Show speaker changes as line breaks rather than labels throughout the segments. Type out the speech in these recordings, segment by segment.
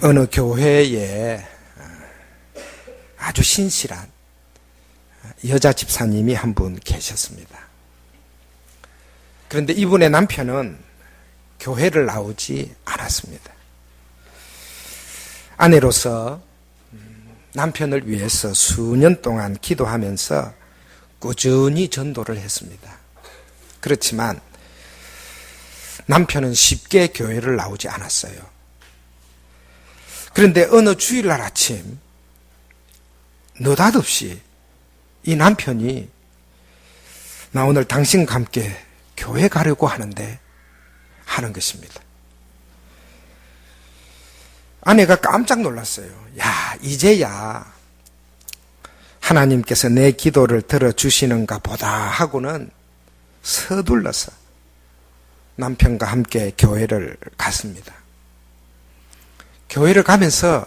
어느 교회에 아주 신실한 여자 집사님이 한 분 계셨습니다. 그런데 이분의 남편은 교회를 나오지 않았습니다. 아내로서 남편을 위해서 수년 동안 기도하면서 꾸준히 전도를 했습니다. 그렇지만 남편은 쉽게 교회를 나오지 않았어요. 그런데 어느 주일날 아침 느닷없이 이 남편이 나 오늘 당신과 함께 교회 가려고 하는데 하는 것입니다. 아내가 깜짝 놀랐어요. 야, 이제야 하나님께서 내 기도를 들어주시는가 보다 하고는 서둘러서 남편과 함께 교회를 갔습니다. 교회를 가면서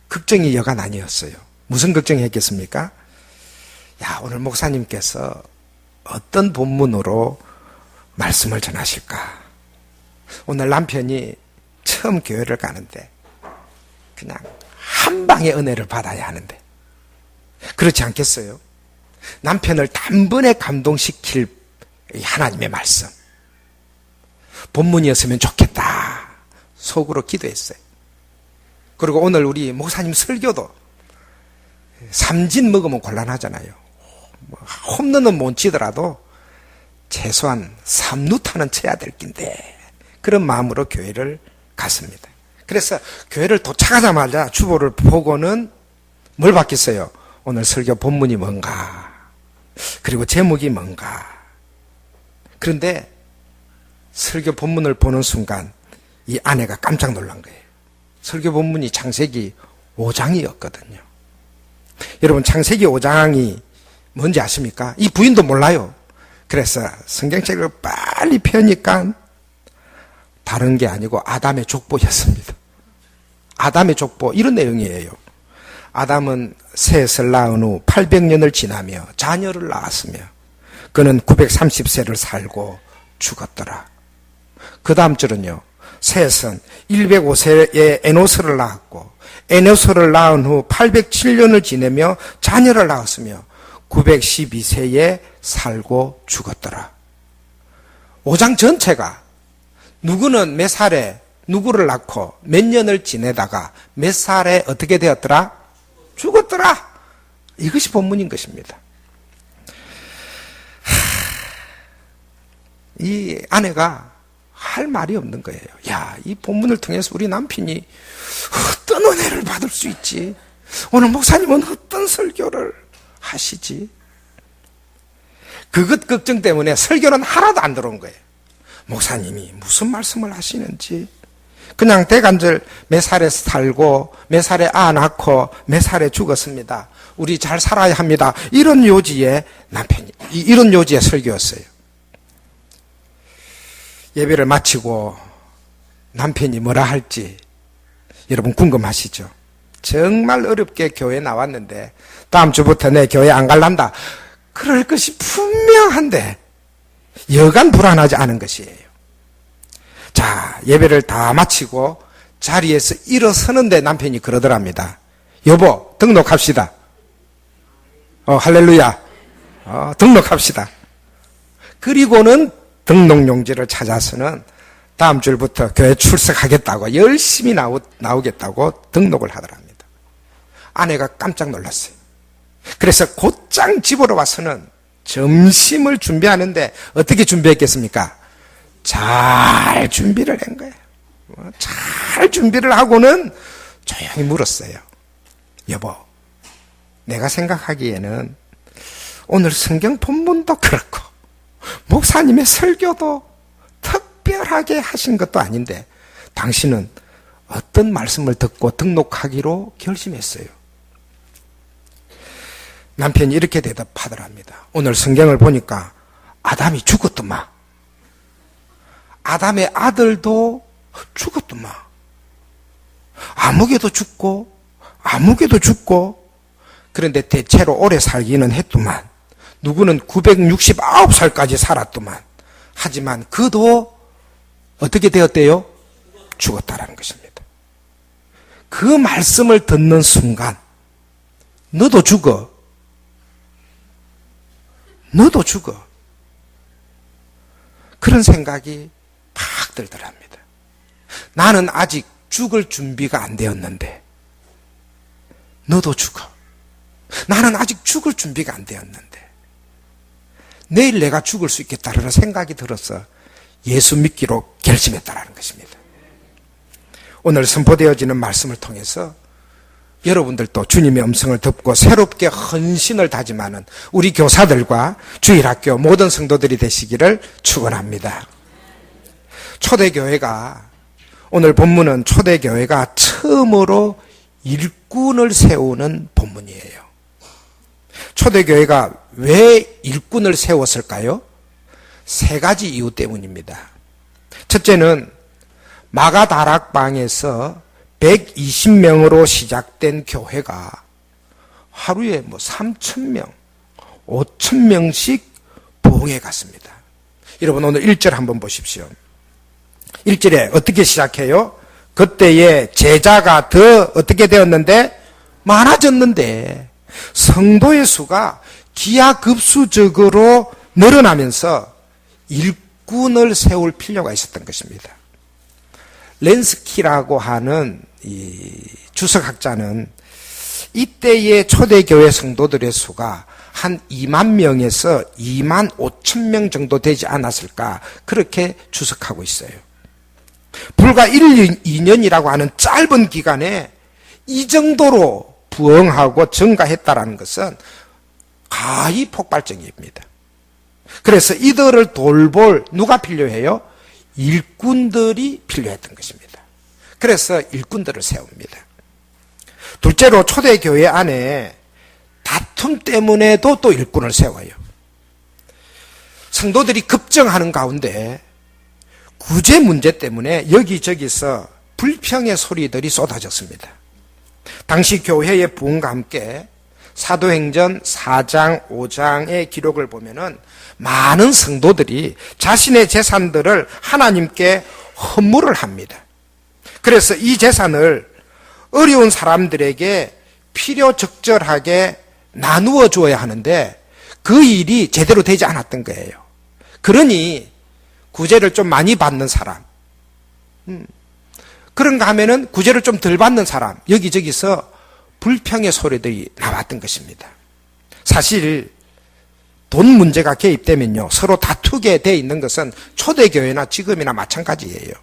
걱정이 여간 아니었어요. 무슨 걱정했겠습니까? 야, 오늘 목사님께서 어떤 본문으로 말씀을 전하실까? 오늘 남편이 처음 교회를 가는데 그냥 한 방의 은혜를 받아야 하는데 그렇지 않겠어요? 남편을 단번에 감동시킬 하나님의 말씀, 본문이었으면 좋겠다 속으로 기도했어요. 그리고 오늘 우리 목사님 설교도 삼진 먹으면 곤란하잖아요. 홈런은 못 치더라도 최소한 3루타는 쳐야 될 낀데 그런 마음으로 교회를 갔습니다. 그래서 교회를 도착하자마자 주보를 보고는 뭘 받겠어요? 오늘 설교 본문이 뭔가, 그리고 제목이 뭔가. 그런데 설교 본문을 보는 순간 이 아내가 깜짝 놀란 거예요. 설교 본문이 창세기 5장이었거든요. 여러분, 창세기 5장이 뭔지 아십니까? 이 부인도 몰라요. 그래서 성경책을 빨리 펴니까 다른 게 아니고 아담의 족보였습니다. 아담의 족보, 이런 내용이에요. 아담은 셋을 낳은 후 800년을 지나며 자녀를 낳았으며 그는 930세를 살고 죽었더라. 그 다음 절은요, 셋은 105세에 에노스를 낳았고 에노스를 낳은 후 807년을 지내며 자녀를 낳았으며 912세에 살고 죽었더라. 5장 전체가 누구는 몇 살에 누구를 낳고 몇 년을 지내다가 몇 살에 어떻게 되었더라? 죽었더라. 이것이 본문인 것입니다. 이 아내가 할 말이 없는 거예요. 야, 이 본문을 통해서 우리 남편이 어떤 은혜를 받을 수 있지? 오늘 목사님은 어떤 설교를 하시지? 그것 걱정 때문에 설교는 하나도 안 들어온 거예요. 목사님이 무슨 말씀을 하시는지. 그냥 대간절 몇 살에 살고 몇 살에 낳고 몇 살에 죽었습니다. 우리 잘 살아야 합니다. 이런 요지의 남편이, 이런 요지의 설교였어요. 예배를 마치고 남편이 뭐라 할지 여러분 궁금하시죠? 정말 어렵게 교회에 나왔는데 다음 주부터 내 교회 안 갈란다. 그럴 것이 분명한데 여간 불안하지 않은 것이에요. 자, 예배를 다 마치고 자리에서 일어서는데 남편이 그러더랍니다. 여보, 등록합시다. 할렐루야. 등록합시다. 그리고는 등록용지를 찾아서는 다음 주부터 교회 출석하겠다고 열심히 나오겠다고 등록을 하더랍니다. 아내가 깜짝 놀랐어요. 그래서 곧장 집으로 와서는 점심을 준비하는데 어떻게 준비했겠습니까? 잘 준비를 한 거예요. 잘 준비를 하고는 조용히 물었어요. 여보, 내가 생각하기에는 오늘 성경 본문도 그렇고 목사님의 설교도 특별하게 하신 것도 아닌데 당신은 어떤 말씀을 듣고 등록하기로 결심했어요? 남편이 이렇게 대답하더랍니다. 오늘 성경을 보니까 아담이 죽었더만. 아담의 아들도 죽었더만. 아무개도 죽고 아무개도 죽고. 그런데 대체로 오래 살기는 했더만. 누구는 969살까지 살았더만. 하지만 그도 어떻게 되었대요? 죽었다라는 것입니다. 그 말씀을 듣는 순간 너도 죽어. 너도 죽어. 그런 생각이 팍 들더랍니다. 나는 아직 죽을 준비가 안 되었는데 너도 죽어. 나는 아직 죽을 준비가 안 되었는데 내일 내가 죽을 수 있겠다라는 생각이 들어서 예수 믿기로 결심했다라는 것입니다. 오늘 선포되어지는 말씀을 통해서 여러분들도 주님의 음성을 듣고 새롭게 헌신을 다짐하는 우리 교사들과 주일학교 모든 성도들이 되시기를 축원합니다. 초대교회가, 오늘 본문은 초대교회가 처음으로 일꾼을 세우는 본문이에요. 초대교회가 왜 일꾼을 세웠을까요? 세 가지 이유 때문입니다. 첫째는 마가다락방에서 120명으로 시작된 교회가 하루에 3,000명, 5,000명씩 부흥해 갔습니다. 여러분 오늘 1절 한번 보십시오. 1절에 어떻게 시작해요? 그때에 제자가 더 어떻게 되었는데? 많아졌는데 성도의 수가 기하급수적으로 늘어나면서 일꾼을 세울 필요가 있었던 것입니다. 렌스키라고 하는 이 주석학자는 이때의 초대교회 성도들의 수가 한 2만 명에서 2만 5천 명 정도 되지 않았을까 그렇게 주석하고 있어요. 불과 1, 2년이라고 하는 짧은 기간에 이 정도로 부흥하고 증가했다는 것은 가히 폭발적입니다. 그래서 이들을 돌볼 누가 필요해요? 일꾼들이 필요했던 것입니다. 그래서 일꾼들을 세웁니다. 둘째로 초대교회 안에 다툼 때문에도 또 일꾼을 세워요. 성도들이 급증하는 가운데 구제 문제 때문에 여기저기서 불평의 소리들이 쏟아졌습니다. 당시 교회의 부흥과 함께 사도행전 4장, 5장의 기록을 보면은 많은 성도들이 자신의 재산들을 하나님께 헌물을 합니다. 그래서 이 재산을 어려운 사람들에게 필요적절하게 나누어 주어야 하는데 그 일이 제대로 되지 않았던 거예요. 그러니 구제를 좀 많이 받는 사람, 그런가 하면은 구제를 좀 덜 받는 사람, 여기저기서 불평의 소리들이 나왔던 것입니다. 사실 돈 문제가 개입되면요 서로 다투게 돼 있는 것은 초대교회나 지금이나 마찬가지예요.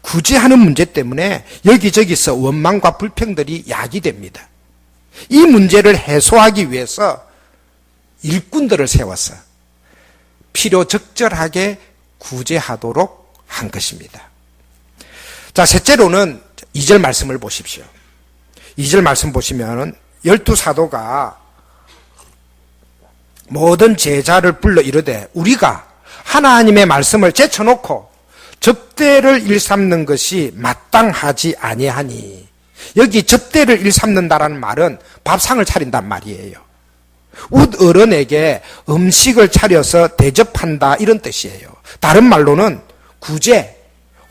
구제하는 문제 때문에 여기저기서 원망과 불평들이 야기됩니다. 이 문제를 해소하기 위해서 일꾼들을 세워서 필요적절하게 구제하도록 한 것입니다. 자, 셋째로는 2절 말씀을 보십시오. 2절 말씀 보시면 12사도가 모든 제자를 불러 이르되 우리가 하나님의 말씀을 제쳐놓고 접대를 일삼는 것이 마땅하지 아니하니, 여기 접대를 일삼는다라는 말은 밥상을 차린단 말이에요. 웃 어른에게 음식을 차려서 대접한다 이런 뜻이에요. 다른 말로는 구제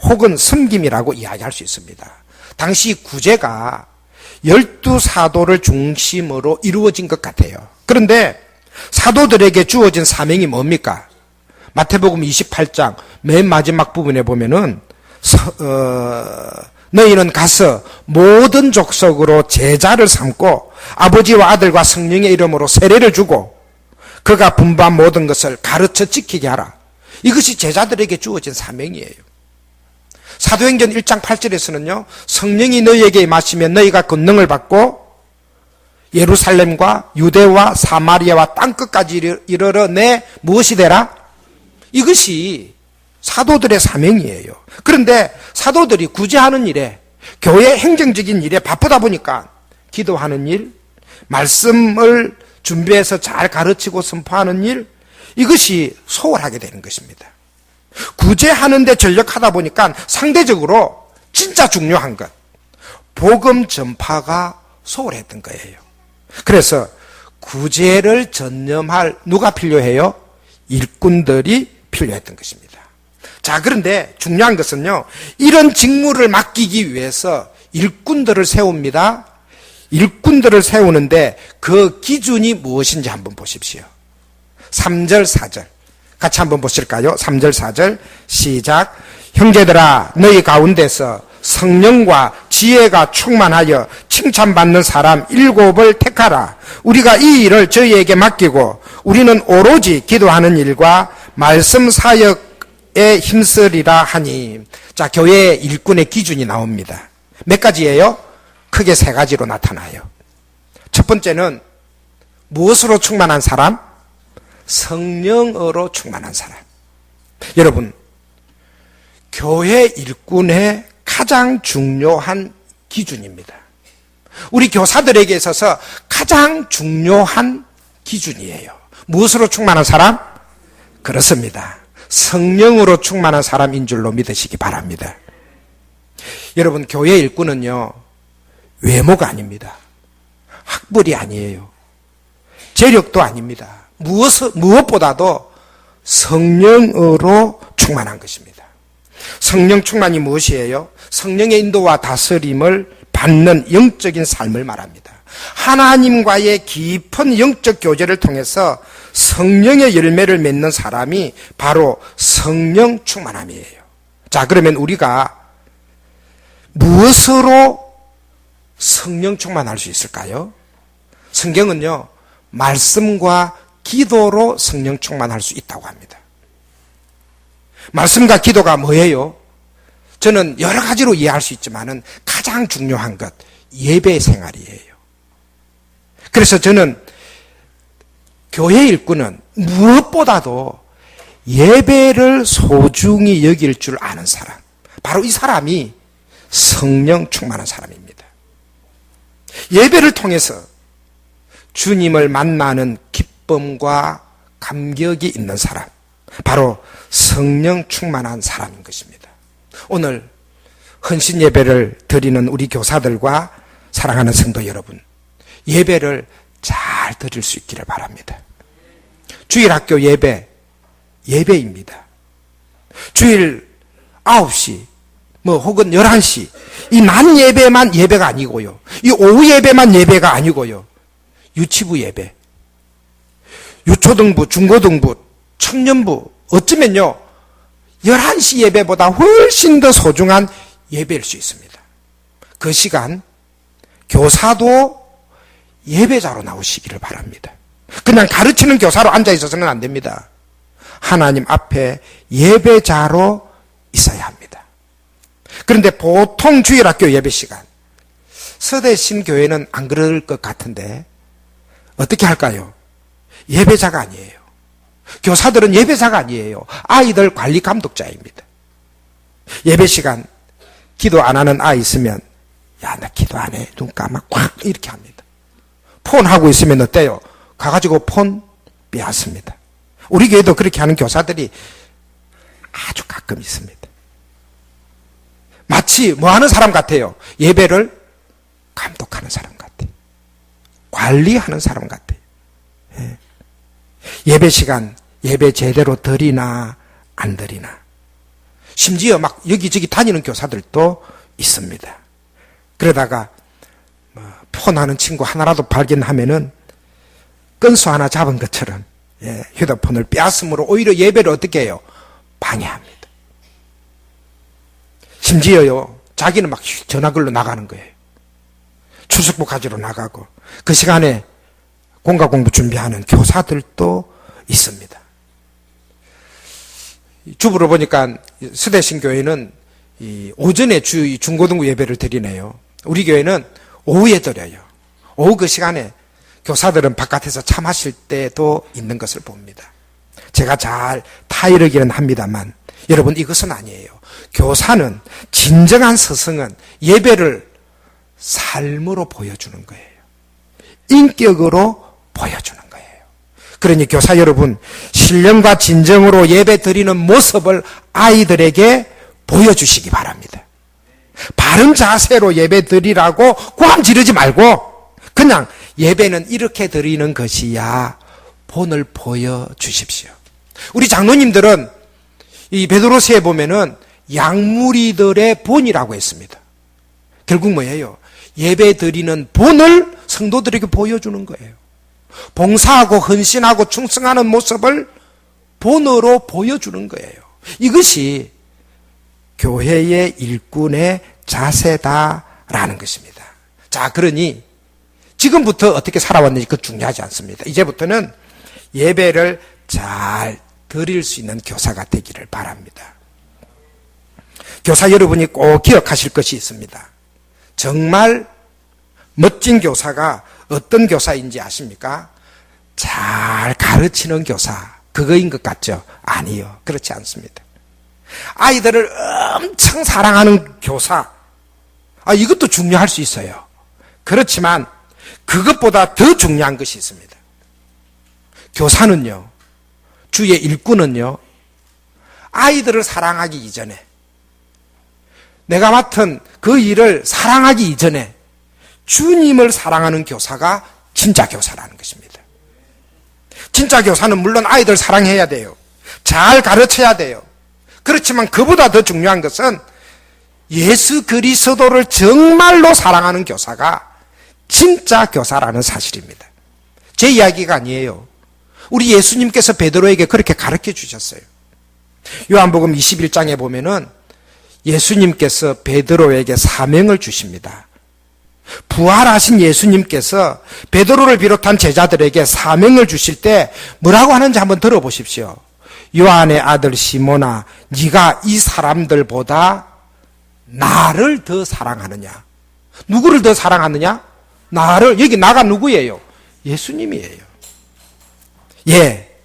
혹은 섬김이라고 이야기할 수 있습니다. 당시 구제가 12사도를 중심으로 이루어진 것 같아요. 그런데 사도들에게 주어진 사명이 뭡니까? 마태복음 28장 맨 마지막 부분에 보면은 너희는 가서 모든 족속으로 제자를 삼고 아버지와 아들과 성령의 이름으로 세례를 주고 그가 분부한 모든 것을 가르쳐 지키게 하라. 이것이 제자들에게 주어진 사명이에요. 사도행전 1장 8절에서는요 성령이 너희에게 임하시면 너희가 권능을 받고 예루살렘과 유대와 사마리아와 땅끝까지 이르러 내 무엇이 되라? 이것이 사도들의 사명이에요. 그런데 사도들이 구제하는 일에, 교회 행정적인 일에 바쁘다 보니까 기도하는 일, 말씀을 준비해서 잘 가르치고 선포하는 일, 이것이 소홀하게 되는 것입니다. 구제하는 데 전력하다 보니까 상대적으로 진짜 중요한 것, 복음 전파가 소홀했던 거예요. 그래서 구제를 전념할 누가 필요해요? 일꾼들이 필요했던 것입니다. 자, 그런데 중요한 것은요, 이런 직무를 맡기기 위해서 일꾼들을 세웁니다. 일꾼들을 세우는데 그 기준이 무엇인지 한번 보십시오. 3절 4절 같이 한번 보실까요? 3절 4절 시작. 형제들아 너희 가운데서 성령과 지혜가 충만하여 칭찬받는 사람 7을 택하라. 우리가 이 일을 저희에게 맡기고 우리는 오로지 기도하는 일과 말씀 사역에 힘쓰리라 하니. 자, 교회의 일꾼의 기준이 나옵니다. 몇 가지예요? 크게 3가지로 나타나요. 첫 번째는 무엇으로 충만한 사람? 성령으로 충만한 사람. 여러분, 교회 일꾼의 가장 중요한 기준입니다. 우리 교사들에게 있어서 가장 중요한 기준이에요. 무엇으로 충만한 사람? 그렇습니다. 성령으로 충만한 사람인 줄로 믿으시기 바랍니다. 여러분, 교회 일꾼은요, 외모가 아닙니다. 학벌이 아니에요. 재력도 아닙니다. 무엇보다도 성령으로 충만한 것입니다. 성령 충만이 무엇이에요? 성령의 인도와 다스림을 받는 영적인 삶을 말합니다. 하나님과의 깊은 영적 교제를 통해서 성령의 열매를 맺는 사람이 바로 성령 충만함이에요. 자, 그러면 우리가 무엇으로 성령 충만할 수 있을까요? 성경은요, 말씀과 기도로 성령 충만할 수 있다고 합니다. 말씀과 기도가 뭐예요? 저는 여러 가지로 이해할 수 있지만은 가장 중요한 것, 예배 생활이에요. 그래서 저는 교회 일꾼은 무엇보다도 예배를 소중히 여길 줄 아는 사람, 바로 이 사람이 성령 충만한 사람입니다. 예배를 통해서 주님을 만나는 기쁨과 감격이 있는 사람, 바로 성령 충만한 사람인 것입니다. 오늘 헌신 예배를 드리는 우리 교사들과 사랑하는 성도 여러분, 예배를 잘 드릴 수 있기를 바랍니다. 주일학교 예배입니다. 주일 9시 혹은 11시 이 낮 예배만 예배가 아니고요, 이 오후 예배만 예배가 아니고요, 유치부 예배, 유초등부, 중고등부, 청년부, 어쩌면요 11시 예배보다 훨씬 더 소중한 예배일 수 있습니다. 그 시간 교사도 예배자로 나오시기를 바랍니다. 그냥 가르치는 교사로 앉아 있어서는 안 됩니다. 하나님 앞에 예배자로 있어야 합니다. 그런데 보통 주일학교 예배 시간, 서대신 교회는 안 그럴 것 같은데 어떻게 할까요? 예배자가 아니에요. 교사들은 예배자가 아니에요. 아이들 관리 감독자입니다. 예배 시간 기도 안 하는 아이 있으면 야, 나 기도 안 해. 눈 감아 꽉 이렇게 합니다. 폰 하고 있으면 어때요? 가가지고 폰 빼앗습니다. 우리 교회도 그렇게 하는 교사들이 아주 가끔 있습니다. 마치 뭐 하는 사람 같아요? 예배를 감독하는 사람 같아요. 관리하는 사람 같아요. 예. 예배 시간 예배 제대로 드리나 안 드리나, 심지어 막 여기저기 다니는 교사들도 있습니다. 그러다가 폰하는 친구 하나라도 발견하면은 건수 하나 잡은 것처럼 휴대폰을 빼앗음으로 오히려 예배를 어떻게 해요? 방해합니다. 심지어요, 자기는 막 전화 걸로 나가는 거예요. 출석부 가지러 나가고, 그 시간에 공과 공부 준비하는 교사들도 있습니다. 주부로 보니까 서대신 교회는 오전에 중고등부 예배를 드리네요. 우리 교회는 오후에 드려요. 오후 그 시간에 교사들은 바깥에서 차 마실 때도 있는 것을 봅니다. 제가 잘 타이르기는 합니다만 여러분, 이것은 아니에요. 교사는, 진정한 스승은 예배를 삶으로 보여주는 거예요. 인격으로 보여주는 거예요. 그러니 교사 여러분, 신령과 진정으로 예배 드리는 모습을 아이들에게 보여주시기 바랍니다. 바른 자세로 예배 드리라고 고함 지르지 말고 그냥 예배는 이렇게 드리는 것이야 본을 보여주십시오. 우리 장로님들은 이 베드로서에 보면은 양무리들의 본이라고 했습니다. 결국 뭐예요? 예배 드리는 본을 성도들에게 보여주는 거예요. 봉사하고 헌신하고 충성하는 모습을 본으로 보여주는 거예요. 이것이 교회의 일꾼의 자세다라는 것입니다. 자, 그러니 지금부터 어떻게 살아왔는지 그 중요하지 않습니다. 이제부터는 예배를 잘 드릴 수 있는 교사가 되기를 바랍니다. 교사 여러분이 꼭 기억하실 것이 있습니다. 정말 멋진 교사가 어떤 교사인지 아십니까? 잘 가르치는 교사, 그거인 것 같죠? 아니요, 그렇지 않습니다. 아이들을 엄청 사랑하는 교사, 이것도 중요할 수 있어요. 그렇지만 그것보다 더 중요한 것이 있습니다. 교사는요, 주의 일꾼은요, 아이들을 사랑하기 이전에, 내가 맡은 그 일을 사랑하기 이전에 주님을 사랑하는 교사가 진짜 교사라는 것입니다. 진짜 교사는 물론 아이들 사랑해야 돼요. 잘 가르쳐야 돼요. 그렇지만 그보다 더 중요한 것은 예수 그리스도를 정말로 사랑하는 교사가 진짜 교사라는 사실입니다. 제 이야기가 아니에요. 우리 예수님께서 베드로에게 그렇게 가르쳐 주셨어요. 요한복음 21장에 보면은 예수님께서 베드로에게 사명을 주십니다. 부활하신 예수님께서 베드로를 비롯한 제자들에게 사명을 주실 때 뭐라고 하는지 한번 들어보십시오. 요한의 아들 시몬아, 네가 이 사람들보다 나를 더 사랑하느냐? 누구를 더 사랑하느냐? 나를. 여기 나가 누구예요? 예수님이에요. 예,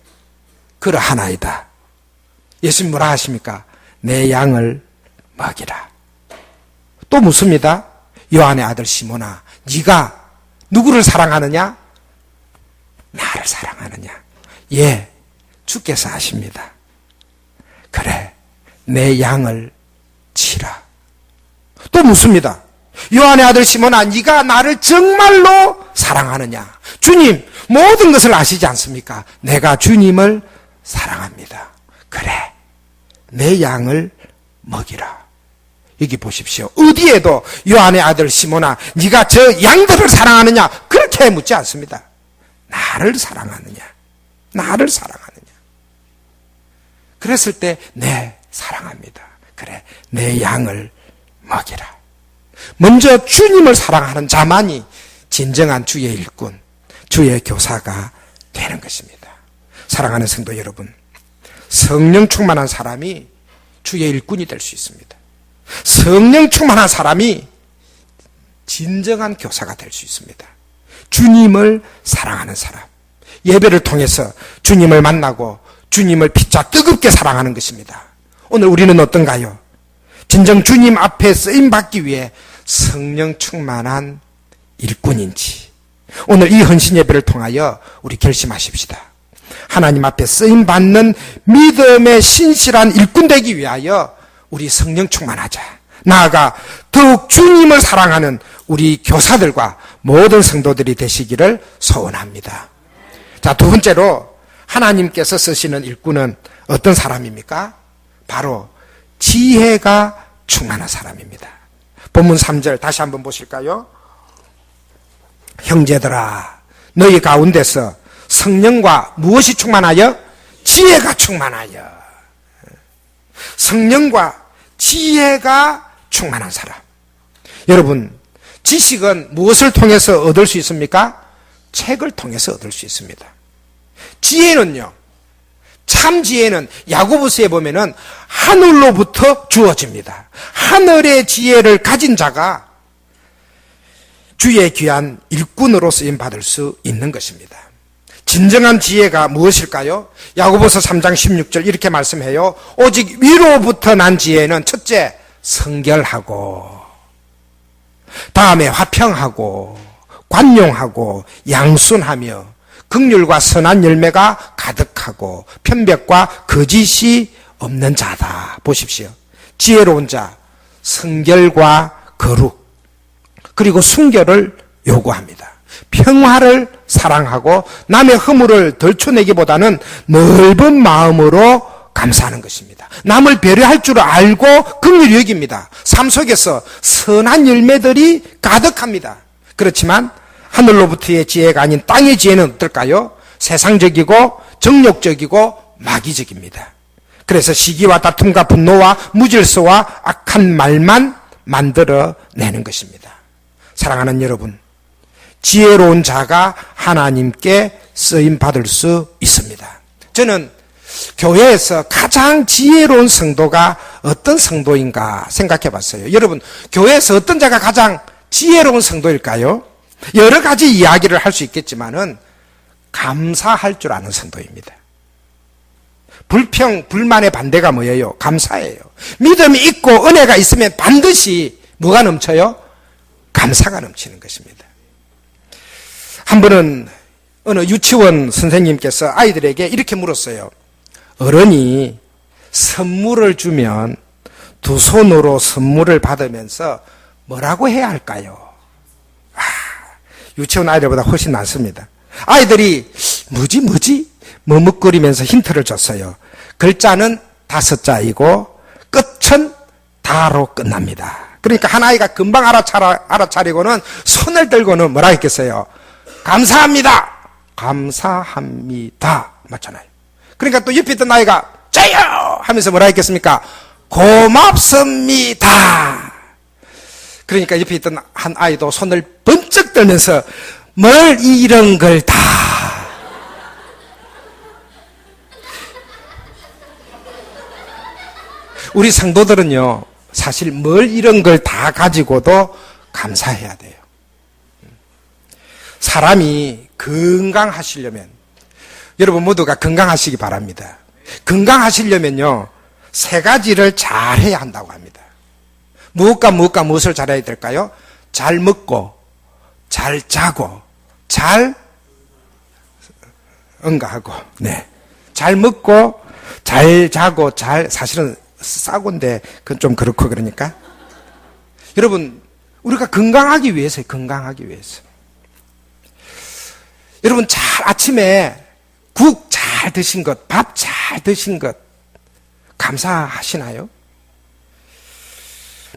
그러하나이다. 예수님 뭐라 하십니까? 내 양을 먹이라. 또 묻습니다. 요한의 아들 시몬아, 네가 누구를 사랑하느냐? 나를 사랑하느냐? 예, 주께서 아십니다. 그래, 내 양을 치라. 또 묻습니다. 요한의 아들 시몬아, 네가 나를 정말로 사랑하느냐? 주님, 모든 것을 아시지 않습니까? 내가 주님을 사랑합니다. 그래, 내 양을 먹이라. 여기 보십시오. 어디에도 요한의 아들 시몬아, 네가 저 양들을 사랑하느냐? 그렇게 묻지 않습니다. 나를 사랑하느냐? 나를 사랑하느냐? 그랬을 때, 네, 사랑합니다. 그래, 내 양을 먹이라. 먼저 주님을 사랑하는 자만이 진정한 주의 일꾼, 주의 교사가 되는 것입니다. 사랑하는 성도 여러분, 성령 충만한 사람이 주의 일꾼이 될 수 있습니다. 성령 충만한 사람이 진정한 교사가 될 수 있습니다. 주님을 사랑하는 사람, 예배를 통해서 주님을 만나고 주님을 피차 뜨겁게 사랑하는 것입니다. 오늘 우리는 어떤가요? 진정 주님 앞에 쓰임받기 위해 성령 충만한 일꾼인지, 오늘 이 헌신 예배를 통하여 우리 결심하십시다. 하나님 앞에 쓰임받는 믿음의 신실한 일꾼 되기 위하여 우리 성령 충만하자. 나아가 더욱 주님을 사랑하는 우리 교사들과 모든 성도들이 되시기를 소원합니다. 자, 두 번째로 하나님께서 쓰시는 일꾼은 어떤 사람입니까? 바로 지혜가 충만한 사람입니다. 본문 3절 다시 한번 보실까요? 형제들아, 너희 가운데서 성령과 무엇이 충만하여? 지혜가 충만하여. 성령과 지혜가 충만한 사람. 여러분, 지식은 무엇을 통해서 얻을 수 있습니까? 책을 통해서 얻을 수 있습니다. 지혜는요, 참 지혜는 야고보서에 보면은 하늘로부터 주어집니다. 하늘의 지혜를 가진 자가 주의 귀한 일꾼으로 쓰임 받을 수 있는 것입니다. 진정한 지혜가 무엇일까요? 야고보서 3장 16절 이렇게 말씀해요. 오직 위로부터 난 지혜는 첫째, 성결하고, 다음에 화평하고, 관용하고, 양순하며, 긍휼과 선한 열매가 가득하고, 편백과 거짓이 없는 자다. 보십시오. 지혜로운 자, 성결과 거룩, 그리고 순결을 요구합니다. 평화를 사랑하고 남의 허물을 덜쳐내기보다는 넓은 마음으로 감사하는 것입니다. 남을 배려할 줄 알고 긍휼히 여깁니다. 삶 속에서 선한 열매들이 가득합니다. 그렇지만 하늘로부터의 지혜가 아닌 땅의 지혜는 어떨까요? 세상적이고 정욕적이고 마귀적입니다. 그래서 시기와 다툼과 분노와 무질서와 악한 말만 만들어내는 것입니다. 사랑하는 여러분, 지혜로운 자가 하나님께 쓰임받을 수 있습니다. 저는 교회에서 가장 지혜로운 성도가 어떤 성도인가 생각해 봤어요. 여러분, 교회에서 어떤 자가 가장 지혜로운 성도일까요? 여러 가지 이야기를 할 수 있겠지만은 감사할 줄 아는 성도입니다. 불만의 반대가 뭐예요? 감사예요. 믿음이 있고 은혜가 있으면 반드시 뭐가 넘쳐요? 감사가 넘치는 것입니다. 한 번은 어느 유치원 선생님께서 아이들에게 이렇게 물었어요. 어른이 선물을 주면 두 손으로 선물을 받으면서 뭐라고 해야 할까요? 유치원 아이들보다 훨씬 낫습니다. 아이들이 뭐지? 머뭇거리면서 힌트를 줬어요. 글자는 5자이고 끝은 다로 끝납니다. 그러니까 한 아이가 금방 알아차리고는 손을 들고는 뭐라 했겠어요? 감사합니다. 감사합니다. 맞잖아요. 그러니까 또 옆에 있던 아이가 짜요 하면서 뭐라 했겠습니까? 고맙습니다. 그러니까 옆에 있던 한 아이도 손을 번쩍 들면서 뭘 이런 걸 다. 우리 성도들은요, 사실 뭘 이런 걸 다 가지고도 감사해야 돼요. 사람이 건강하시려면, 여러분 모두가 건강하시기 바랍니다. 건강하시려면요, 3가지를 잘 해야 한다고 합니다. 무엇을 잘해야 될까요? 잘 먹고, 잘 자고, 잘 응가하고, 네. 잘 먹고, 잘 자고, 사실은 싸고인데, 그건 좀 그렇고 그러니까. 여러분, 우리가 건강하기 위해서요, 건강하기 위해서. 여러분, 아침에 국 잘 드신 것, 밥 잘 드신 것, 감사하시나요?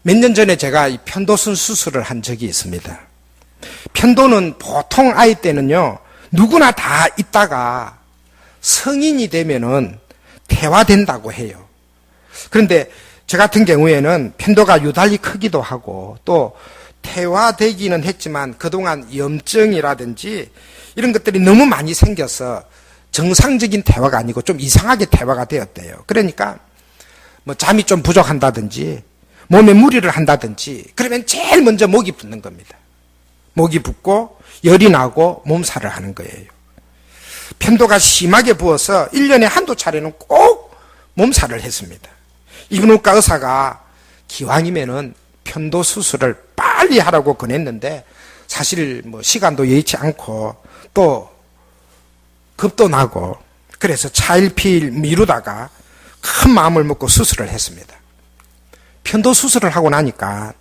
몇 년 전에 제가 이 편도선 수술을 한 적이 있습니다. 편도는 보통 아이 때는요, 누구나 다 있다가 성인이 되면은 퇴화된다고 해요. 그런데 저 같은 경우에는 편도가 유달리 크기도 하고 또 퇴화되기는 했지만 그동안 염증이라든지 이런 것들이 너무 많이 생겨서 정상적인 퇴화가 아니고 좀 이상하게 퇴화가 되었대요. 그러니까 뭐 잠이 좀 부족한다든지 몸에 무리를 한다든지 그러면 제일 먼저 목이 붓는 겁니다. 목이 붓고 열이 나고 몸살을 하는 거예요. 편도가 심하게 부어서 1년에 한두 차례는 꼭 몸살을 했습니다. 이비인후과 의사가 기왕이면은 편도 수술을 빨리 하라고 권했는데 사실 뭐 시간도 여의치 않고 또 겁도 나고 그래서 차일피일 미루다가 큰 마음을 먹고 수술을 했습니다. 편도 수술을 하고 나니까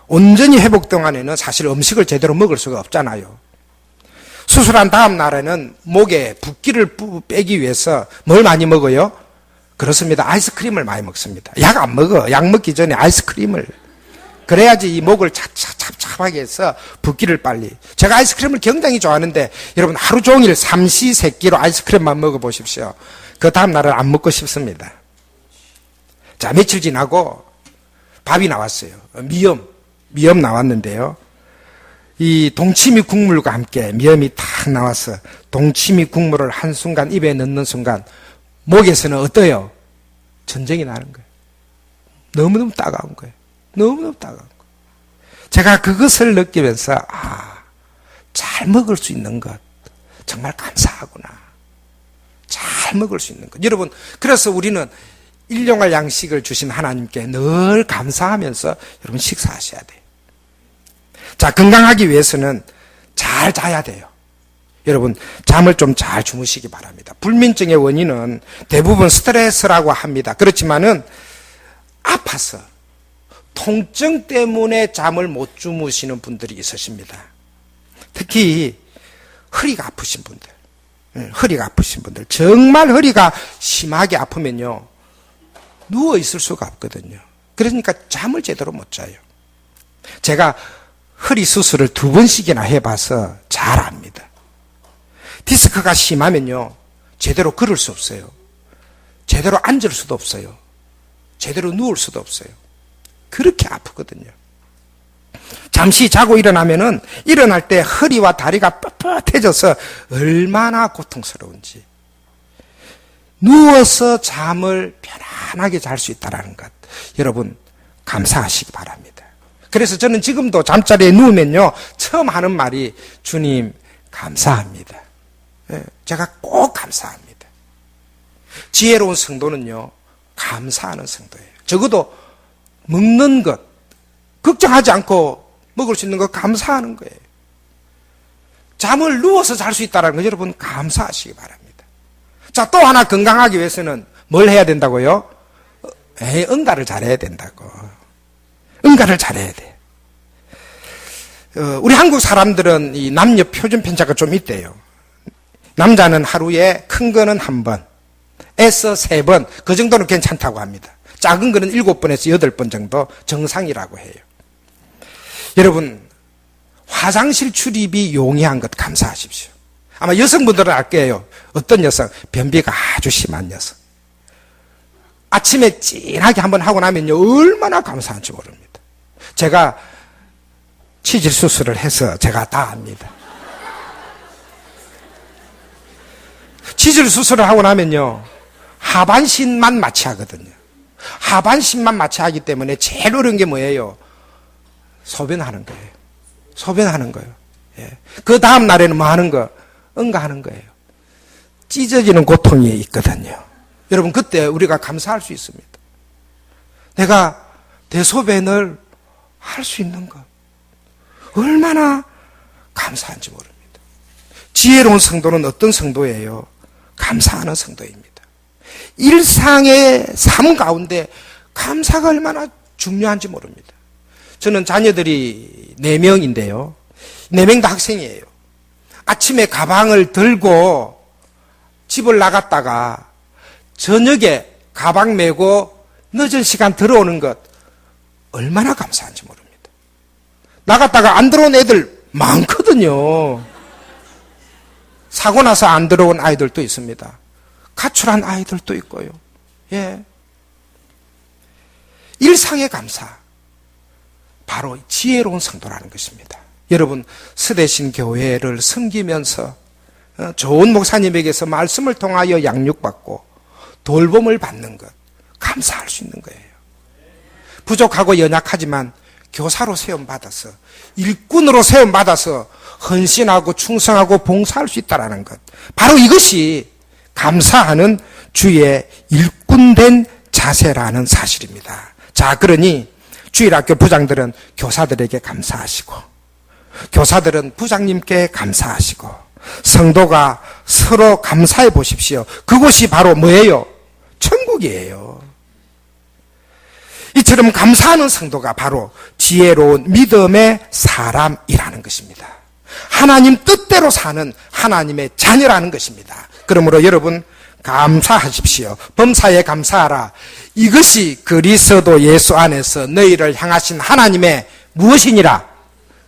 온전히 회복 동안에는 사실 음식을 제대로 먹을 수가 없잖아요. 수술한 다음 날에는 목에 붓기를 빼기 위해서 뭘 많이 먹어요? 그렇습니다. 아이스크림을 많이 먹습니다. 약 안 먹어. 약 먹기 전에 아이스크림을. 그래야지 이 목을 찹찹하게 해서 붓기를 빨리. 제가 아이스크림을 굉장히 좋아하는데 여러분 하루 종일 삼시세끼로 아이스크림만 먹어보십시오. 그 다음 날은 안 먹고 싶습니다. 자, 며칠 지나고 밥이 나왔어요. 미염 나왔는데요. 이 동치미 국물과 함께 미염이 탁 나와서 동치미 국물을 한순간 입에 넣는 순간 목에서는 어때요? 전쟁이 나는 거예요. 너무너무 따가운 거예요. 너무너무 따가운 거예요. 제가 그것을 느끼면서 잘 먹을 수 있는 것 정말 감사하구나. 잘 먹을 수 있는 것. 여러분, 그래서 우리는 일용할 양식을 주신 하나님께 늘 감사하면서 여러분 식사하셔야 돼요. 자, 건강하기 위해서는 잘 자야 돼요. 여러분, 잠을 좀 잘 주무시기 바랍니다. 불면증의 원인은 대부분 스트레스라고 합니다. 그렇지만은 아파서 통증 때문에 잠을 못 주무시는 분들이 있으십니다. 특히 허리가 아프신 분들, 정말 허리가 심하게 아프면요, 누워 있을 수가 없거든요. 그러니까 잠을 제대로 못 자요. 제가 허리 수술을 2번씩이나 해봐서 잘 압니다. 디스크가 심하면요, 제대로 걸을 수 없어요. 제대로 앉을 수도 없어요. 제대로 누울 수도 없어요. 그렇게 아프거든요. 잠시 자고 일어나면은 일어날 때 허리와 다리가 뻣뻣해져서 얼마나 고통스러운지. 누워서 잠을 편안하게 잘 수 있다는 것, 여러분 감사하시기 바랍니다. 그래서 저는 지금도 잠자리에 누우면요, 처음 하는 말이 주님 감사합니다. 제가 꼭 감사합니다. 지혜로운 성도는요, 감사하는 성도예요. 적어도 먹는 것, 걱정하지 않고 먹을 수 있는 것 감사하는 거예요. 잠을 누워서 잘 수 있다는 거 여러분 감사하시기 바랍니다. 자, 또 하나 건강하기 위해서는 뭘 해야 된다고요? 응가를 잘해야 된다고. 응가를 잘해야 돼. 우리 한국 사람들은 이 남녀 표준 편차가 좀 있대요. 남자는 하루에 큰 거는 1번, 에서 3번, 그 정도는 괜찮다고 합니다. 작은 거는 7번에서 8번 정도 정상이라고 해요. 여러분, 화장실 출입이 용이한 것 감사하십시오. 아마 여성분들은 알 거예요. 어떤 여성? 변비가 아주 심한 여성. 아침에 진하게 한번 하고 나면요, 얼마나 감사한지 모릅니다. 제가 치질 수술을 해서 제가 다 압니다. 치질 수술을 하고 나면요, 하반신만 마취하거든요. 하반신만 마취하기 때문에 제일 어려운 게 뭐예요? 소변하는 거예요. 소변하는 거예요. 예. 그 다음 날에는 뭐 하는 거? 응가하는 거예요. 찢어지는 고통이 있거든요. 여러분, 그때 우리가 감사할 수 있습니다. 내가 대소변을 할 수 있는 것, 얼마나 감사한지 모릅니다. 지혜로운 성도는 어떤 성도예요? 감사하는 성도입니다. 일상의 삶 가운데 감사가 얼마나 중요한지 모릅니다. 저는 자녀들이 4명인데요. 4명 다 학생이에요. 아침에 가방을 들고 집을 나갔다가 저녁에 가방 메고 늦은 시간 들어오는 것 얼마나 감사한지 모릅니다. 나갔다가 안 들어온 애들 많거든요. 사고 나서 안 들어온 아이들도 있습니다. 가출한 아이들도 있고요. 예. 일상의 감사, 바로 지혜로운 성도라는 것입니다. 여러분, 스대신 교회를 섬기면서 좋은 목사님에게서 말씀을 통하여 양육받고 돌봄을 받는 것, 감사할 수 있는 거예요. 부족하고 연약하지만 교사로 세움받아서, 일꾼으로 세움받아서 헌신하고 충성하고 봉사할 수 있다는 것, 바로 이것이 감사하는 주의 일꾼된 자세라는 사실입니다. 자, 그러니 주일학교 부장들은 교사들에게 감사하시고, 교사들은 부장님께 감사하시고, 성도가 서로 감사해 보십시오. 그곳이 바로 뭐예요? 천국이에요. 이처럼 감사하는 성도가 바로 지혜로운 믿음의 사람이라는 것입니다. 하나님 뜻대로 사는 하나님의 자녀라는 것입니다. 그러므로 여러분, 감사하십시오. 범사에 감사하라. 이것이 그리스도 예수 안에서 너희를 향하신 하나님의 무엇이니라?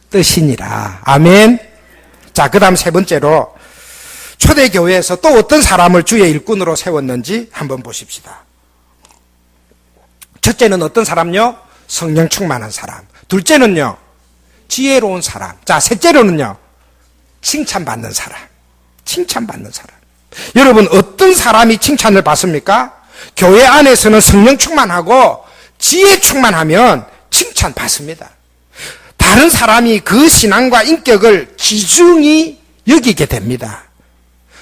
뜻이니라. 아멘. 자, 그 다음 3번째로 초대교회에서 또 어떤 사람을 주의 일꾼으로 세웠는지 한번 보십시다. 첫째는 어떤 사람요? 성령 충만한 사람. 둘째는요? 지혜로운 사람. 자, 셋째로는요? 칭찬받는 사람. 칭찬받는 사람. 여러분, 어떤 사람이 칭찬을 받습니까? 교회 안에서는 성령 충만하고 지혜 충만하면 칭찬받습니다. 다른 사람이 그 신앙과 인격을 귀중히 여기게 됩니다.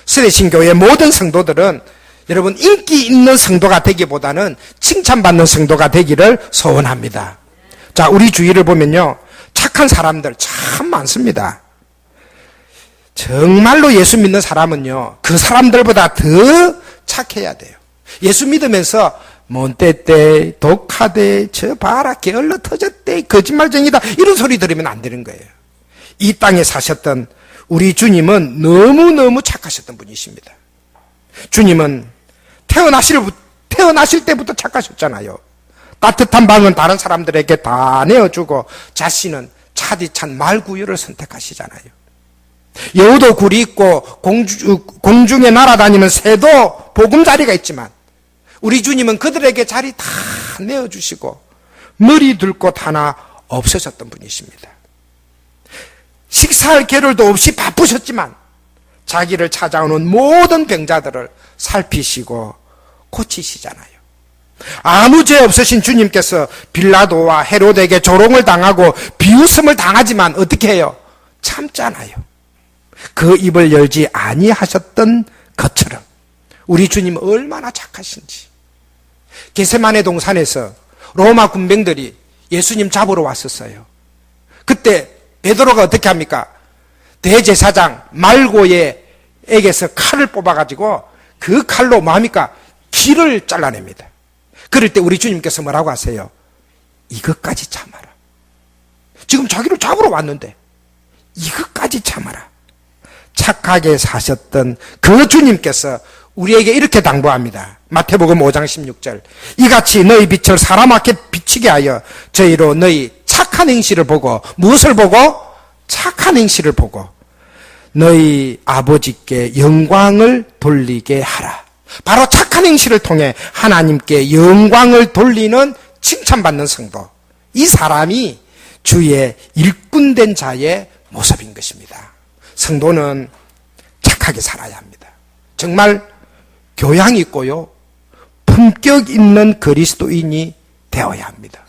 스대신교회 모든 성도들은 여러분, 인기 있는 성도가 되기보다는 칭찬받는 성도가 되기를 소원합니다. 자, 우리 주위를 보면요, 착한 사람들 참 많습니다. 정말로 예수 믿는 사람은요, 그 사람들보다 더 착해야 돼요. 예수 믿으면서 몬떼떼, 독하대, 저 봐라, 게을러 터졌대, 거짓말쟁이다, 이런 소리 들으면 안 되는 거예요. 이 땅에 사셨던 우리 주님은 태어나실 때부터 착하셨잖아요. 따뜻한 방은 다른 사람들에게 다 내어주고 자신은 차디찬 말구유를 선택하시잖아요. 여우도 굴이 있고 공중에 날아다니는 새도 보금자리가 있지만 우리 주님은 그들에게 자리 다 내어주시고 머리 둘 곳 하나 없으셨던 분이십니다. 식사할 겨를도 없이 바쁘셨지만 자기를 찾아오는 모든 병자들을 살피시고 고치시잖아요. 아무 죄 없으신 주님께서 빌라도와 헤롯에게 조롱을 당하고 비웃음을 당하지만 어떻게 해요? 참잖아요. 그 입을 열지 아니하셨던 것처럼 우리 주님 얼마나 착하신지. 겟세마네 동산에서 로마 군병들이 예수님 잡으러 왔었어요. 그때 베드로가 어떻게 합니까? 대제사장 말고의에게서 칼을 뽑아가지고 그 칼로 뭐합니까? 귀를 잘라냅니다. 그럴 때 우리 주님께서 뭐라고 하세요? 이것까지 참아라. 지금 자기를 잡으러 왔는데 이것까지 참아라. 착하게 사셨던 그 주님께서 우리에게 이렇게 당부합니다. 마태복음 5장 16절. 이같이 너희 빛을 사람 앞에 비치게 하여 저희로 너희 착한 행실을 보고 무엇을 보고? 착한 행실을 보고 너희 아버지께 영광을 돌리게 하라. 바로 착한 행실을 통해 하나님께 영광을 돌리는 칭찬받는 성도. 이 사람이 주의 일꾼된 자의 모습인 것입니다. 성도는 착하게 살아야 합니다. 정말 교양 있고요, 품격 있는 그리스도인이 되어야 합니다.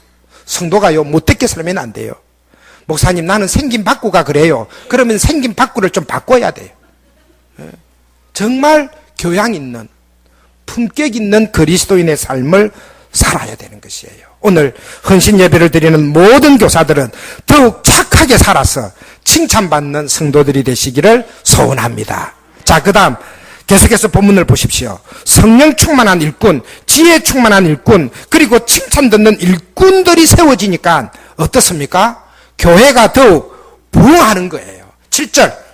성도가요, 못되게 살면 안 돼요. 목사님, 나는 생긴 바꾸가 그래요. 그러면 생긴 바꾸를 좀 바꿔야 돼요. 정말 교양 있는, 품격 있는 그리스도인의 삶을 살아야 되는 것이에요. 오늘 헌신 예배를 드리는 모든 교사들은 더욱 착하게 살아서 칭찬받는 성도들이 되시기를 소원합니다. 자, 그 다음 계속해서 본문을 보십시오. 성령 충만한 일꾼, 지혜 충만한 일꾼, 그리고 칭찬 듣는 일꾼들이 세워지니까 어떻습니까? 교회가 더욱 부흥하는 거예요. 7절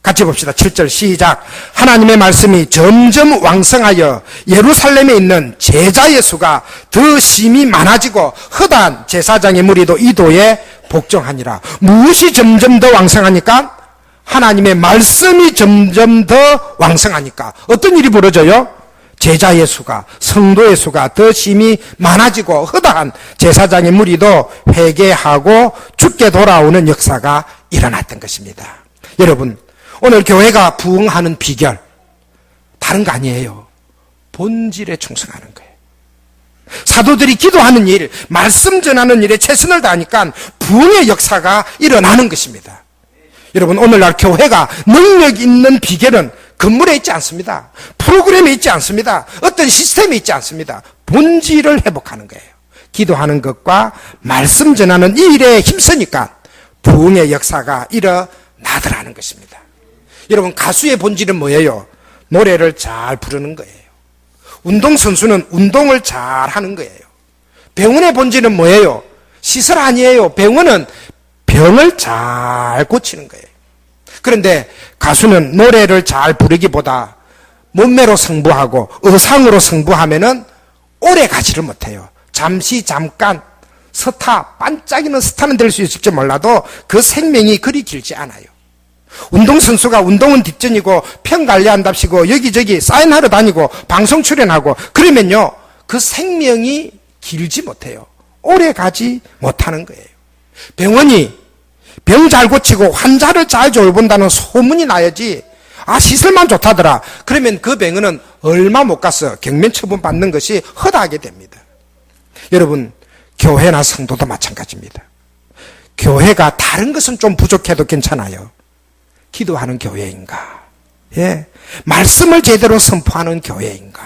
같이 봅시다. 7절 시작. 하나님의 말씀이 점점 왕성하여 예루살렘에 있는 제자의 수가 더 심히 많아지고 허다한 제사장의 무리도 이 도에 복종하니라. 무엇이 점점 더 왕성하니까? 하나님의 말씀이 점점 더 왕성하니까 어떤 일이 벌어져요? 제자의 수가, 성도의 수가 더 심히 많아지고 허다한 제사장의 무리도 회개하고 죽게 돌아오는 역사가 일어났던 것입니다. 여러분, 오늘 교회가 부흥하는 비결 다른 거 아니에요. 본질에 충성하는 거예요. 사도들이 기도하는 일, 말씀 전하는 일에 최선을 다하니까 부흥의 역사가 일어나는 것입니다. 여러분, 오늘날 교회가 능력 있는 비결은 건물에 있지 않습니다. 프로그램에 있지 않습니다. 어떤 시스템에 있지 않습니다. 본질을 회복하는 거예요. 기도하는 것과 말씀 전하는 이 일에 힘쓰니까 부흥의 역사가 일어나더라는 것입니다. 여러분, 가수의 본질은 뭐예요? 노래를 잘 부르는 거예요. 운동선수는 운동을 잘 하는 거예요. 병원의 본질은 뭐예요? 시설 아니에요. 병원은 병을 잘 고치는 거예요. 그런데 가수는 노래를 잘 부르기보다 몸매로 승부하고 의상으로 승부하면은 오래 가지를 못해요. 잠깐 반짝이는 스타는 될 수 있을지 몰라도 그 생명이 그리 길지 않아요. 운동선수가 운동은 뒷전이고 편 관리한답시고 여기저기 사인하러 다니고 방송 출연하고 그러면요, 그 생명이 길지 못해요. 오래 가지 못하는 거예요. 병원이 병 잘 고치고 환자를 잘 돌본다는 소문이 나야지, 시설만 좋다더라, 그러면 그 병원은 얼마 못 가서 경면 처분 받는 것이 허다하게 됩니다. 여러분, 교회나 성도도 마찬가지입니다. 교회가 다른 것은 좀 부족해도 괜찮아요. 기도하는 교회인가? 예. 말씀을 제대로 선포하는 교회인가?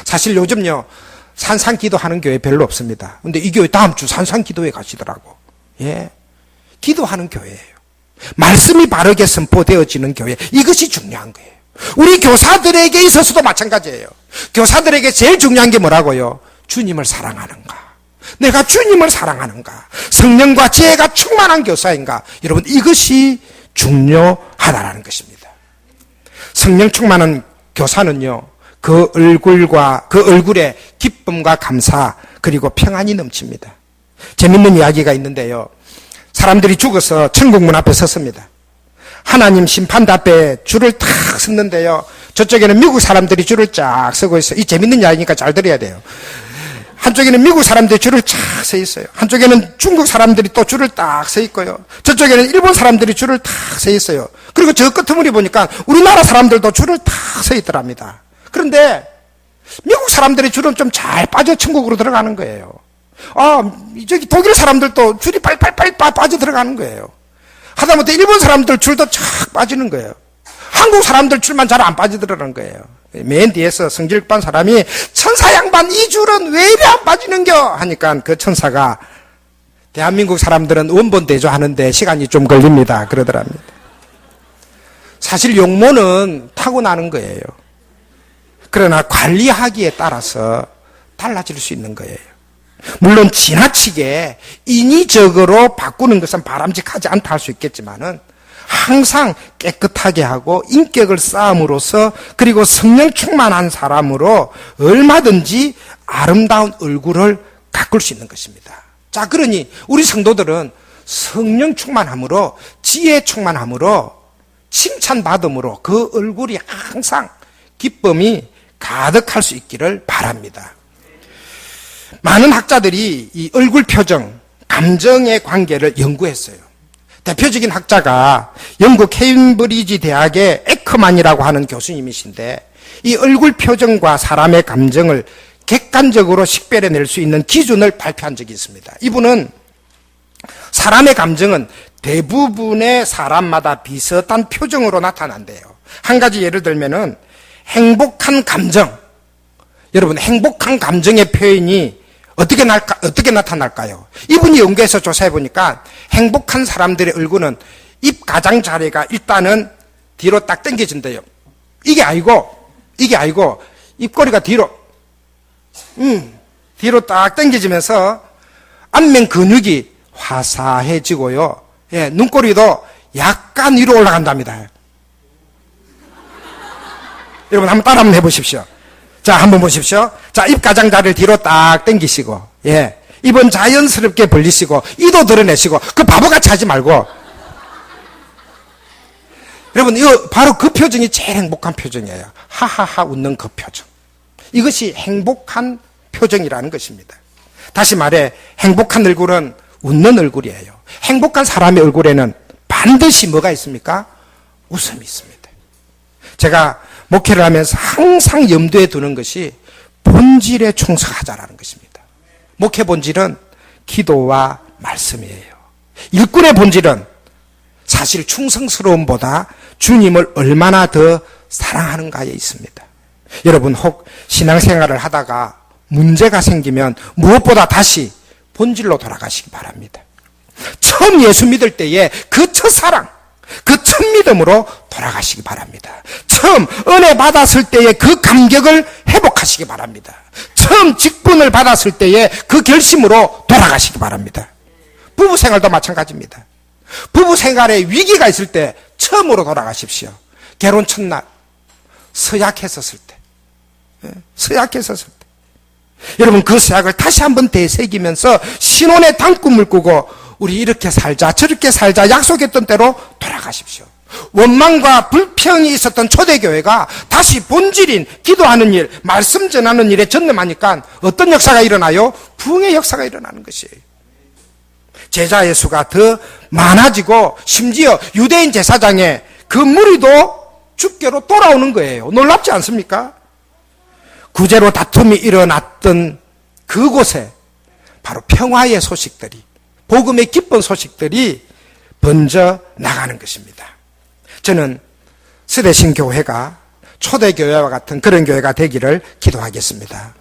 사실 요즘요, 산상기도하는 교회 별로 없습니다. 근데 이 교회 다음 주 산상기도회 가시더라고. 예. 기도하는 교회예요. 말씀이 바르게 선포되어지는 교회. 이것이 중요한 거예요. 우리 교사들에게 있어서도 마찬가지예요. 교사들에게 제일 중요한 게 뭐라고요? 주님을 사랑하는가? 내가 주님을 사랑하는가? 성령과 지혜가 충만한 교사인가? 여러분, 이것이 중요하다라는 것입니다. 성령 충만한 교사는요, 그 얼굴에 기쁨과 감사 그리고 평안이 넘칩니다. 재밌는 이야기가 있는데요. 사람들이 죽어서 천국 문 앞에 섰습니다. 하나님 심판대 앞에 줄을 탁 섰는데요. 저쪽에는 미국 사람들이 줄을 쫙 서고 있어요. 이 재밌는 이야기니까 잘 들어야 돼요. 한쪽에는 미국 사람들이 줄을 쫙 서 있어요. 한쪽에는 중국 사람들이 또 줄을 딱 서 있고요. 저쪽에는 일본 사람들이 줄을 탁 서 있어요. 그리고 저 끄트머리 보니까 우리나라 사람들도 줄을 탁 서 있더랍니다. 그런데 미국 사람들의 줄은 좀 잘 빠져 천국으로 들어가는 거예요. 저기 독일 사람들도 줄이 빨빨빨 빠져 들어가는 거예요. 하다못해 일본 사람들 줄도 쫙 빠지는 거예요. 한국 사람들 줄만 잘 안 빠지더라는 거예요. 맨 뒤에서 성질반 사람이 천사 양반 이 줄은 왜 이리 안 빠지는겨? 하니까 그 천사가 대한민국 사람들은 원본 대조하는데 시간이 좀 걸립니다. 그러더랍니다. 사실 용모는 타고나는 거예요. 그러나 관리하기에 따라서 달라질 수 있는 거예요. 물론 지나치게 인위적으로 바꾸는 것은 바람직하지 않다 할 수 있겠지만은 항상 깨끗하게 하고 인격을 쌓음으로써 그리고 성령 충만한 사람으로 얼마든지 아름다운 얼굴을 가꿀 수 있는 것입니다. 자, 그러니 우리 성도들은 성령 충만함으로 지혜 충만함으로 칭찬받음으로 그 얼굴이 항상 기쁨이 가득할 수 있기를 바랍니다. 많은 학자들이 이 얼굴 표정, 감정의 관계를 연구했어요. 대표적인 학자가 영국 케임브리지 대학의 에크만이라고 하는 교수님이신데 이 얼굴 표정과 사람의 감정을 객관적으로 식별해낼 수 있는 기준을 발표한 적이 있습니다. 이분은 사람의 감정은 대부분의 사람마다 비슷한 표정으로 나타난대요. 한 가지 예를 들면은 행복한 감정. 여러분, 행복한 감정의 표현이 어떻게 나타날까요? 이분이 연구해서 조사해 보니까 행복한 사람들의 얼굴은 입 가장자리가 일단은 뒤로 딱 당겨진대요. 이게 아니고 입꼬리가 뒤로 딱 당겨지면서 안면 근육이 화사해지고요. 예, 눈꼬리도 약간 위로 올라간답니다. 여러분 한번 따라 한번 해보십시오. 자, 한번 보십시오. 자, 입 가장자리를 뒤로 딱 당기시고, 예. 입은 자연스럽게 벌리시고, 이도 드러내시고, 그 바보같이 하지 말고. 여러분, 이거 바로 그 표정이 제일 행복한 표정이에요. 하하하 웃는 그 표정. 이것이 행복한 표정이라는 것입니다. 다시 말해, 행복한 얼굴은 웃는 얼굴이에요. 행복한 사람의 얼굴에는 반드시 뭐가 있습니까? 웃음이 있습니다. 제가 목회를 하면서 항상 염두에 두는 것이 본질에 충성하자라는 것입니다. 목회 본질은 기도와 말씀이에요. 일꾼의 본질은 사실 충성스러움보다 주님을 얼마나 더 사랑하는가에 있습니다. 여러분, 혹 신앙생활을 하다가 문제가 생기면 무엇보다 다시 본질로 돌아가시기 바랍니다. 처음 예수 믿을 때에 그 첫사랑, 그 첫 믿음으로 돌아가시기 바랍니다. 처음 은혜 받았을 때의 그 감격을 회복하시기 바랍니다. 처음 직분을 받았을 때의 그 결심으로 돌아가시기 바랍니다. 부부 생활도 마찬가지입니다. 부부 생활에 위기가 있을 때 처음으로 돌아가십시오. 결혼 첫날 서약했었을 때, 여러분, 그 서약을 다시 한번 되새기면서 신혼의 단꿈을 꾸고 우리 이렇게 살자 저렇게 살자 약속했던 대로 돌아가십시오. 원망과 불평이 있었던 초대교회가 다시 본질인 기도하는 일, 말씀 전하는 일에 전념하니까 어떤 역사가 일어나요? 부흥의 역사가 일어나는 것이에요. 제자의 수가 더 많아지고 심지어 유대인 제사장의 그 무리도 주께로 돌아오는 거예요. 놀랍지 않습니까? 구제로 다툼이 일어났던 그곳에 바로 평화의 소식들이, 복음의 기쁜 소식들이 번져 나가는 것입니다. 저는 스데신 교회가 초대교회와 같은 그런 교회가 되기를 기도하겠습니다.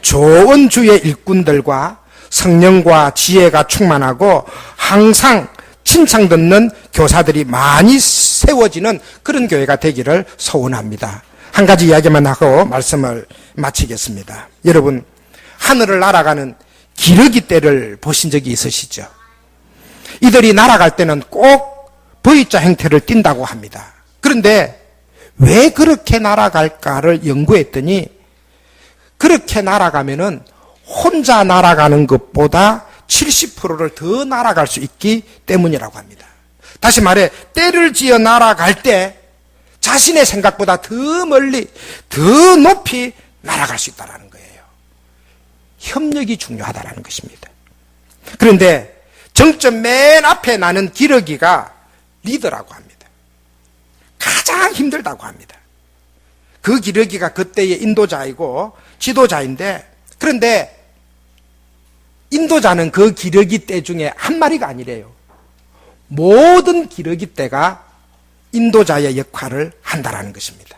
좋은 주의 일꾼들과 성령과 지혜가 충만하고 항상 칭찬 듣는 교사들이 많이 세워지는 그런 교회가 되기를 소원합니다. 한 가지 이야기만 하고 말씀을 마치겠습니다. 여러분, 하늘을 날아가는 기러기 떼를 보신 적이 있으시죠? 이들이 날아갈 때는 꼭 V자 형태를 띈다고 합니다. 그런데 왜 그렇게 날아갈까를 연구했더니 그렇게 날아가면은 혼자 날아가는 것보다 70%를 더 날아갈 수 있기 때문이라고 합니다. 다시 말해, 때를 지어 날아갈 때 자신의 생각보다 더 멀리, 더 높이 날아갈 수 있다는 거예요. 협력이 중요하다는 것입니다. 그런데 정점 맨 앞에 나는 기러기가 리더라고 합니다. 가장 힘들다고 합니다. 그 기러기가 그때의 인도자이고 지도자인데, 그런데 인도자는 그 기러기 떼 중에 한 마리가 아니래요. 모든 기러기 떼가 인도자의 역할을 한다라는 것입니다.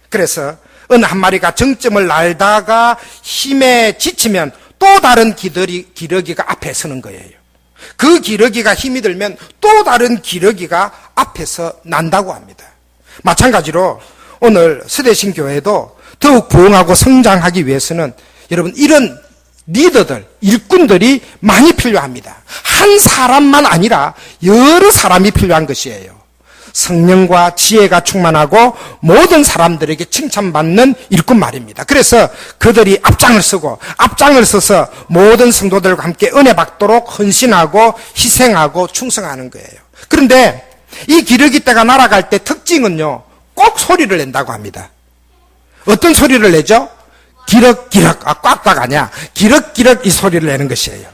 그래서 어느 한 마리가 정점을 날다가 힘에 지치면 또 다른 기러기가 앞에 서는 거예요. 그 기러기가 힘이 들면 또 다른 기러기가 앞에서 난다고 합니다. 마찬가지로 오늘 스대신 교회도 더욱 부흥하고 성장하기 위해서는 여러분 이런 리더들, 일꾼들이 많이 필요합니다. 한 사람만 아니라 여러 사람이 필요한 것이에요. 성령과 지혜가 충만하고 모든 사람들에게 칭찬받는 일꾼 말입니다. 그래서 그들이 앞장을 서서 모든 성도들과 함께 은혜 받도록 헌신하고 희생하고 충성하는 거예요. 그런데 이 기러기 떼가 날아갈 때 특징은요, 꼭 소리를 낸다고 합니다. 어떤 소리를 내죠? 기럭기럭, 꽉꽉 아니야. 기럭기럭 이 소리를 내는 것이에요.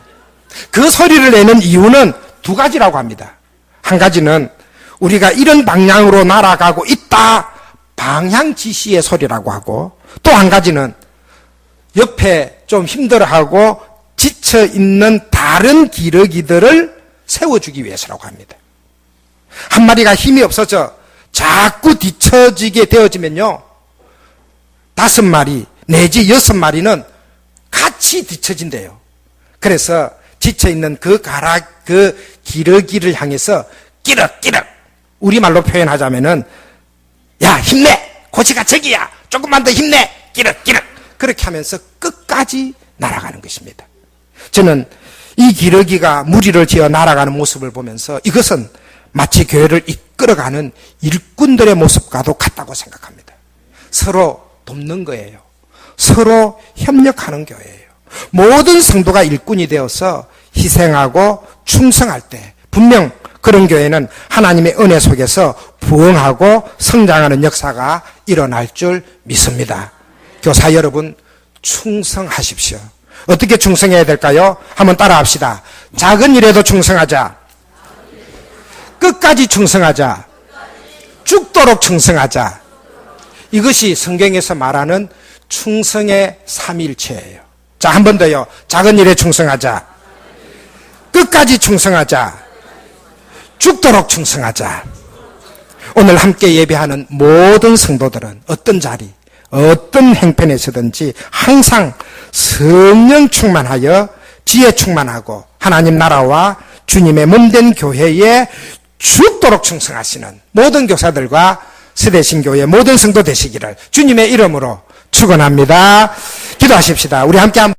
그 소리를 내는 이유는 두 가지라고 합니다. 한 가지는 우리가 이런 방향으로 날아가고 있다, 방향 지시의 소리라고 하고, 또 한 가지는 옆에 좀 힘들어하고 지쳐있는 다른 기러기들을 세워주기 위해서라고 합니다. 한 마리가 힘이 없어져 자꾸 뒤처지게 되어지면요, 5마리 내지 6마리는 같이 뒤처진대요. 그래서 지쳐있는 그 기러기를 향해서 끼럭끼럭, 우리말로 표현하자면은, 야, 힘내! 고치가 저기야! 조금만 더 힘내! 끼럭끼럭! 그렇게 하면서 끝까지 날아가는 것입니다. 저는 이 기러기가 무리를 지어 날아가는 모습을 보면서 이것은 마치 교회를 이끌어가는 일꾼들의 모습과도 같다고 생각합니다. 서로 돕는 거예요. 서로 협력하는 교회예요. 모든 성도가 일꾼이 되어서 희생하고 충성할 때 분명 그런 교회는 하나님의 은혜 속에서 부흥하고 성장하는 역사가 일어날 줄 믿습니다. 교사 여러분, 충성하십시오. 어떻게 충성해야 될까요? 한번 따라합시다. 작은 일에도 충성하자. 끝까지 충성하자. 죽도록 충성하자. 이것이 성경에서 말하는 충성의 삼일체예요. 자, 한 번 더요. 작은 일에 충성하자. 끝까지 충성하자. 죽도록 충성하자. 오늘 함께 예배하는 모든 성도들은 어떤 자리, 어떤 행편에서든지 항상 성령 충만하여 지혜 충만하고 하나님 나라와 주님의 몸된 교회에 죽도록 충성하시는 모든 교사들과 스대신교회 모든 성도 되시기를 주님의 이름으로 축원합니다. 기도하십시다. 우리 함께 한번